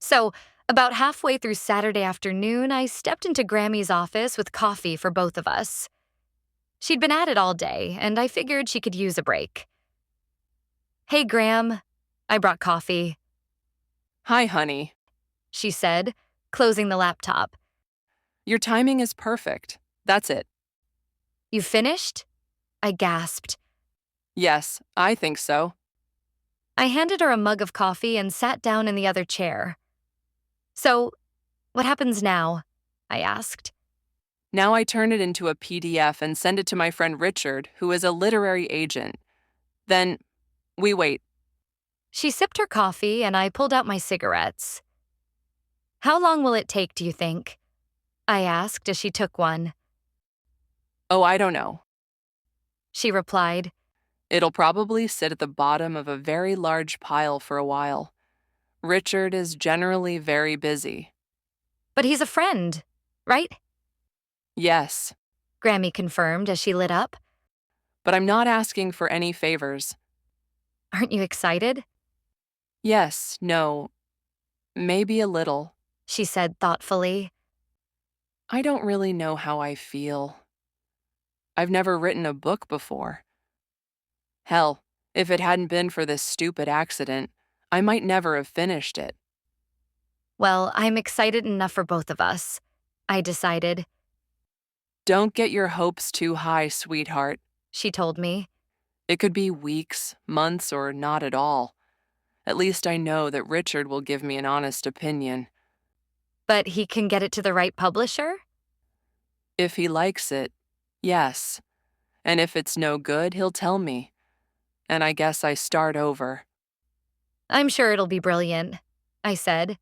So, about halfway through Saturday afternoon, I stepped into Grammy's office with coffee for both of us. She'd been at it all day, and I figured she could use a break. "Hey, Gram." I brought coffee, Hi, honey. she said, closing the laptop. Your timing is perfect. That's it. "You finished?" I gasped. Yes, I think so. I handed her a mug of coffee and sat down in the other chair. "So, what happens now?" I asked. Now I turn it into a PDF and send it to my friend Richard, who is a literary agent. Then we wait. She sipped her coffee, and I pulled out my cigarettes. "How long will it take, do you think?" I asked as she took one. Oh, I don't know. She replied. It'll probably sit at the bottom of a very large pile for a while. Richard is generally very busy. "But he's a friend, right?" Yes, Grammy confirmed as she lit up. but I'm not asking for any favors. "Aren't you excited?" Yes, no, maybe a little. she said thoughtfully. I don't really know how I feel. I've never written a book before. Hell, if it hadn't been for this stupid accident, I might never have finished it. "Well, I'm excited enough for both of us," I decided, Don't get your hopes too high, sweetheart. she told me. It could be weeks, months, or not at all. At least I know that Richard will give me an honest opinion. "But he can get it to the right publisher?" If he likes it, yes. And if it's no good, he'll tell me. And I guess I start over. "I'm sure it'll be brilliant," I said.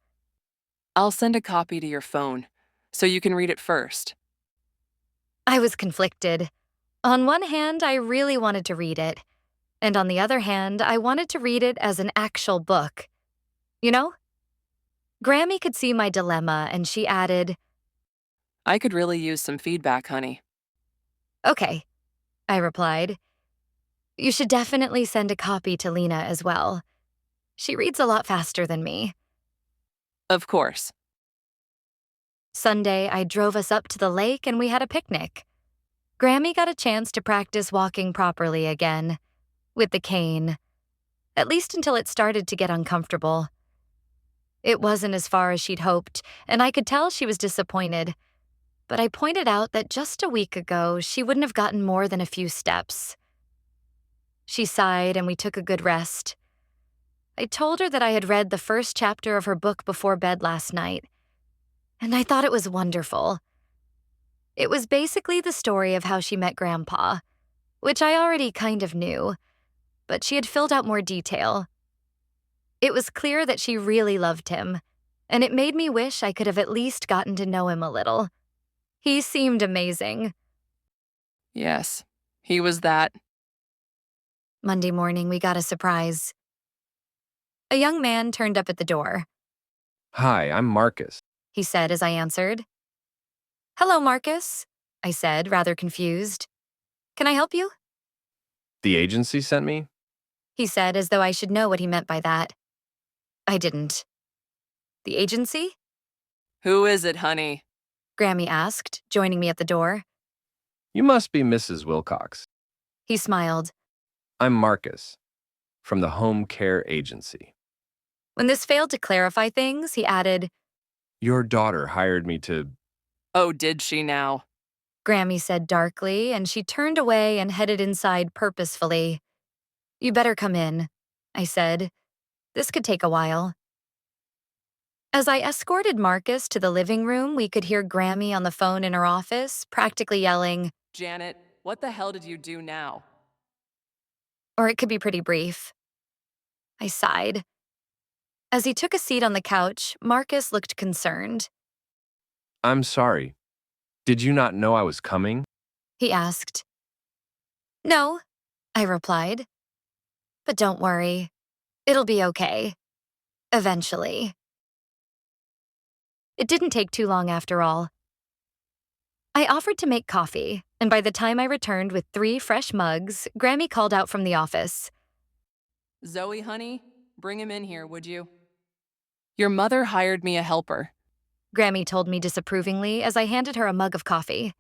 I'll send a copy to your phone, so you can read it first. I was conflicted. On one hand, I really wanted to read it. And on the other hand, I wanted to read it as an actual book. You know? Grammy could see my dilemma, and she added, I could really use some feedback, honey. "Okay," I replied. "You should definitely send a copy to Lena as well. She reads a lot faster than me." Of course. Sunday, I drove us up to the lake and we had a picnic. Grammy got a chance to practice walking properly again, with the cane, at least until it started to get uncomfortable. It wasn't as far as she'd hoped, and I could tell she was disappointed. But I pointed out that just a week ago, she wouldn't have gotten more than a few steps. She sighed and we took a good rest. I told her that I had read the first chapter of her book before bed last night, and I thought it was wonderful. It was basically the story of how she met Grandpa, which I already kind of knew, but she had filled out more detail. It was clear that she really loved him, and it made me wish I could have at least gotten to know him a little. He seemed amazing. Yes, he was that. Monday morning, we got a surprise. A young man turned up at the door, Hi, I'm Marcus. he said as I answered. "Hello, Marcus," I said, rather confused. "Can I help you?" The agency sent me? He said as though I should know what he meant by that. I didn't. "The agency?" Who is it, honey? Grammy asked, joining me at the door. You must be Mrs. Wilcox. He smiled. I'm Marcus, from the Home Care Agency. When this failed to clarify things, he added, Your daughter hired me to... Oh, did she now? Grammy said darkly, and she turned away and headed inside purposefully. "You better come in," I said. "This could take a while." As I escorted Marcus to the living room, we could hear Grammy on the phone in her office, practically yelling, Janet, what the hell did you do now? or it could be pretty brief. I sighed. As he took a seat on the couch, Marcus looked concerned. I'm sorry. Did you not know I was coming? He asked. "No," I replied. "But don't worry. It'll be okay. Eventually." It didn't take too long after all. I offered to make coffee, and by the time I returned with 3 fresh mugs, Grammy called out from the office. Zoe, honey, bring him in here, would you? Your mother hired me a helper. Grammy told me disapprovingly as I handed her a mug of coffee.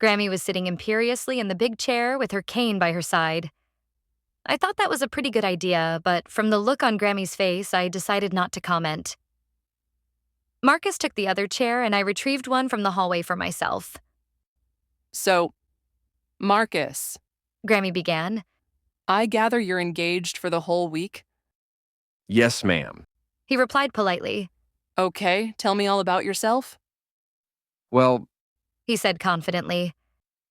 Grammy was sitting imperiously in the big chair with her cane by her side. I thought that was a pretty good idea, but from the look on Grammy's face, I decided not to comment. Marcus took the other chair, and I retrieved one from the hallway for myself. So, Marcus, Grammy began. I gather you're engaged for the whole week? Yes, ma'am. He replied politely. Okay, tell me all about yourself. Well, He said confidently.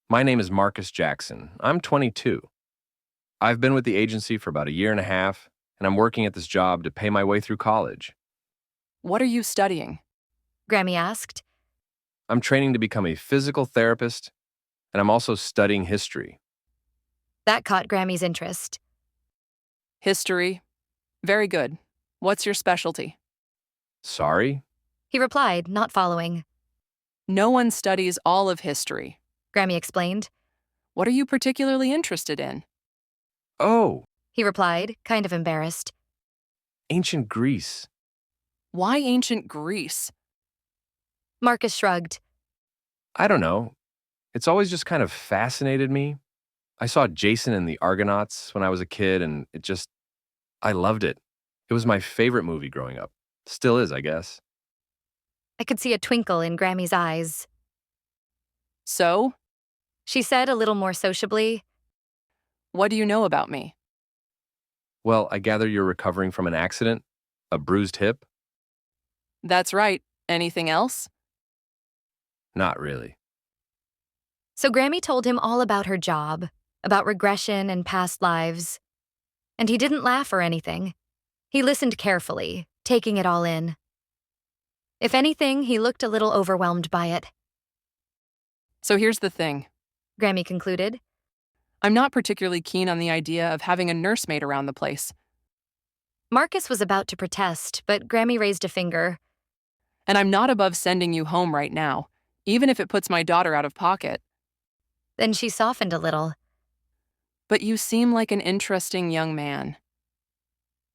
my name is Marcus Jackson. I'm 22. I've been with the agency for about a year and a half, and I'm working at this job to pay my way through college. What are you studying? Grammy asked. I'm training to become a physical therapist, and I'm also studying history. That caught Grammy's interest. History. Very good. What's your specialty? Sorry? He replied, not following. No one studies all of history. Grammy explained. What are you particularly interested in? Oh, He replied, kind of embarrassed. ancient Greece. Why ancient Greece? Marcus shrugged. I don't know. It's always just kind of fascinated me. I saw Jason and the Argonauts when I was a kid, and I loved it. It was my favorite movie growing up. Still is, I guess. I could see a twinkle in Grammy's eyes. So, She said a little more sociably. what do you know about me? Well, I gather you're recovering from an accident? A bruised hip? That's right. Anything else? Not really. So Grammy told him all about her job, about regression and past lives. And he didn't laugh or anything. He listened carefully, taking it all in. If anything, he looked a little overwhelmed by it. So here's the thing. Grammy concluded. I'm not particularly keen on the idea of having a nursemaid around the place. Marcus was about to protest, but Grammy raised a finger. And I'm not above sending you home right now, even if it puts my daughter out of pocket. Then she softened a little. But you seem like an interesting young man.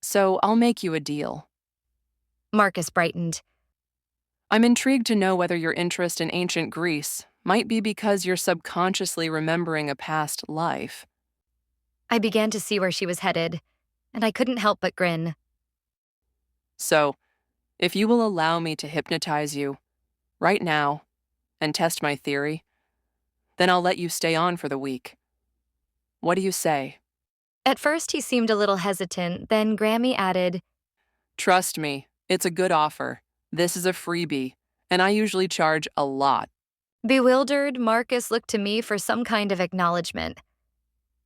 So I'll make you a deal. Marcus brightened. I'm intrigued to know whether your interest in ancient Greece might be because you're subconsciously remembering a past life. I began to see where she was headed, and I couldn't help but grin. So, if you will allow me to hypnotize you, right now, and test my theory, then I'll let you stay on for the week. What do you say? At first, he seemed a little hesitant, then Grammy added, Trust me, it's a good offer. This is a freebie, and I usually charge a lot. Bewildered, Marcus looked to me for some kind of acknowledgement.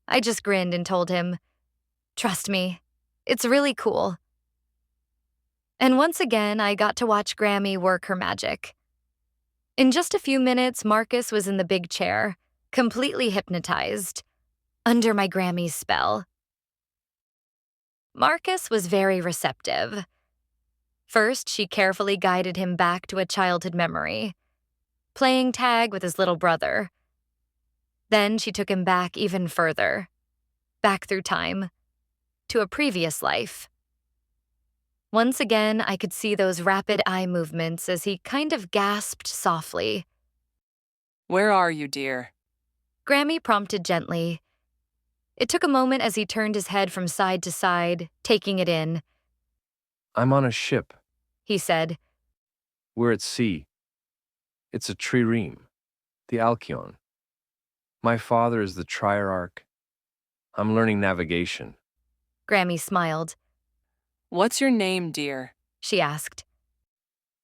I just grinned and told him, Trust me, it's really cool. And once again, I got to watch Grammy work her magic. In just a few minutes, Marcus was in the big chair, completely hypnotized, under my Grammy's spell. Marcus was very receptive. First, she carefully guided him back to a childhood memory, playing tag with his little brother. Then she took him back even further, back through time, to a previous life. Once again, I could see those rapid eye movements as he kind of gasped softly. Where are you, dear? Grammy prompted gently. It took a moment as he turned his head from side to side, taking it in. I'm on a ship. He said, We're at sea. It's a trireme, the Alcyon. My father is the Triarch. I'm learning navigation. Grammy smiled. What's your name, dear? She asked.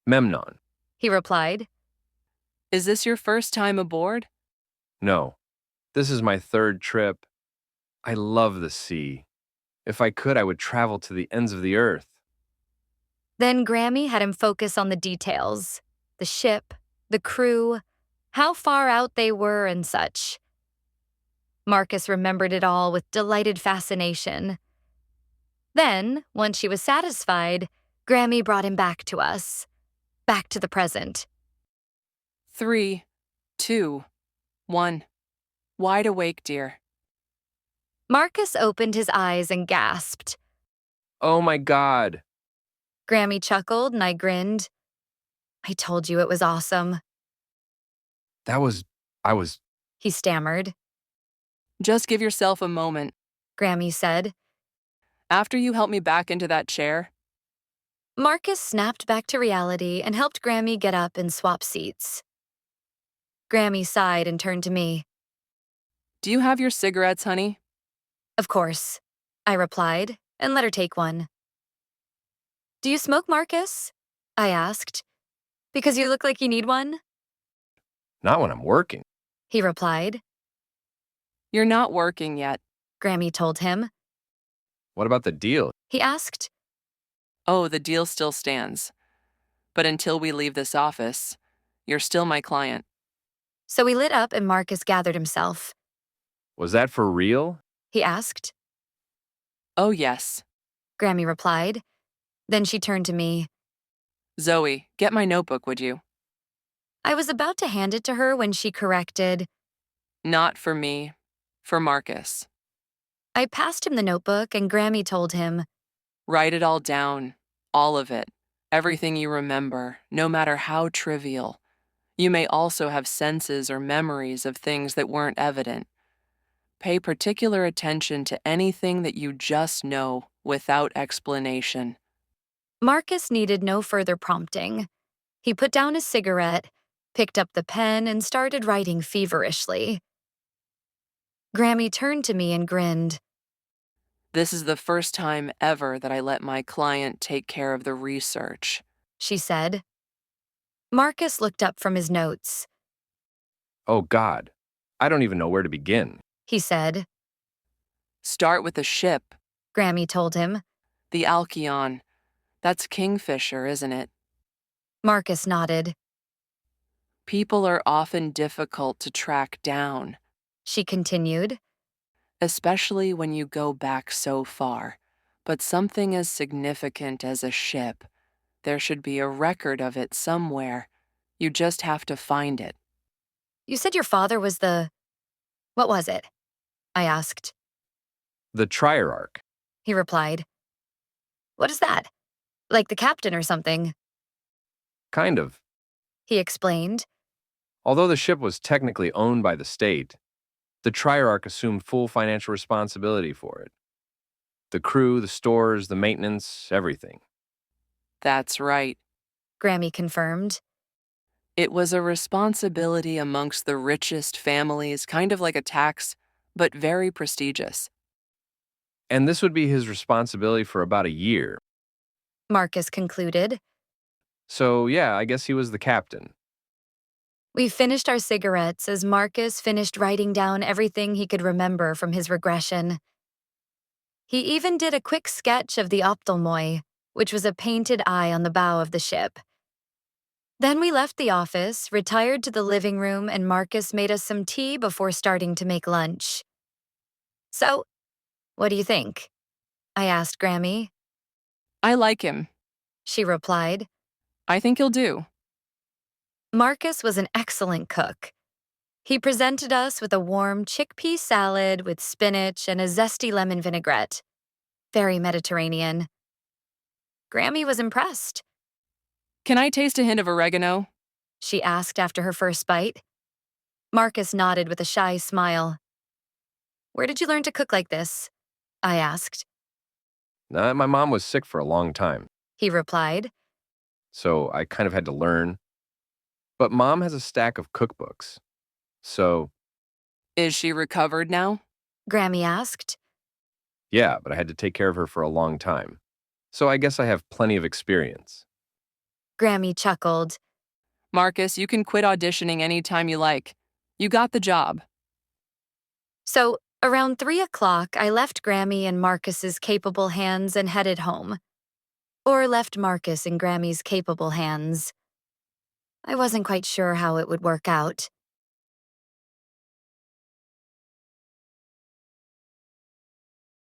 Memnon. He replied. Is this your first time aboard? No, this is my third trip. I love the sea. If I could, I would travel to the ends of the earth. Then Grammy had him focus on the details, the ship, the crew, how far out they were and such. Marcus remembered it all with delighted fascination. Then, once she was satisfied, Grammy brought him back to us, back to the present. 3, 2, 1. Wide awake, dear. Marcus opened his eyes and gasped. Oh my God. Grammy chuckled and I grinned. I told you it was awesome, I was, he stammered. Just give yourself a moment. Grammy said. After you help me back into that chair, Marcus snapped back to reality and helped Grammy get up and swap seats. Grammy sighed and turned to me. do you have your cigarettes, honey? Of course, I replied and let her take one. Do you smoke, Marcus? I asked. Because you look like you need one, not when I'm working. he replied. You're not working yet. Grammy told him. What about the deal? He asked. Oh, the deal still stands. But until we leave this office, you're still my client. So we lit up and Marcus gathered himself. Was that for real? He asked. Oh, yes. Grammy replied. Then she turned to me. Zoe, get my notebook, would you? I was about to hand it to her when she corrected. Not for me, for Marcus. I passed him the notebook and Grammy told him. Write it all down, all of it, everything you remember, no matter how trivial. You may also have senses or memories of things that weren't evident. Pay particular attention to anything that you just know without explanation. Marcus needed no further prompting. He put down his cigarette, picked up the pen, and started writing feverishly. Grammy turned to me and grinned. This is the first time ever that I let my client take care of the research. She said. Marcus looked up from his notes. Oh, God. I don't even know where to begin. He said. Start with the ship, Grammy told him. the Alcyon. That's Kingfisher, isn't it? Marcus nodded. People are often difficult to track down, She continued. especially when you go back so far. But something as significant as a ship, there should be a record of it somewhere. You just have to find it. You said your father was the... What was it? I asked. The Triarch. He replied. What is that? Like the captain or something? Kind of. He explained. Although the ship was technically owned by the state, the Triarch assumed full financial responsibility for it. The crew, the stores, the maintenance, everything. That's right. Grammy confirmed. It was a responsibility amongst the richest families, kind of like a tax, but very prestigious. And this would be his responsibility for about a year. Marcus concluded. So, yeah, I guess he was the captain. We finished our cigarettes as Marcus finished writing down everything he could remember from his regression. He even did a quick sketch of the ophthalmoi, which was a painted eye on the bow of the ship. Then we left the office, retired to the living room, and Marcus made us some tea before starting to make lunch. So, what do you think? I asked Grammy. I like him. She replied. I think he'll do. Marcus was an excellent cook. He presented us with a warm chickpea salad with spinach and a zesty lemon vinaigrette. Very Mediterranean. Grammy was impressed. Can I taste a hint of oregano? She asked after her first bite. Marcus nodded with a shy smile. Where did you learn to cook like this? I asked. My mom was sick for a long time, He replied. so I kind of had to learn. But Mom has a stack of cookbooks. So, Is she recovered now? Grammy asked. yeah, but I had to take care of her for a long time. So I guess I have plenty of experience. Grammy chuckled. Marcus, you can quit auditioning anytime you like. You got the job. So, around 3 o'clock, I left Grammy in Marcus's capable hands and headed home. Or left Marcus in Grammy's capable hands. I wasn't quite sure how it would work out.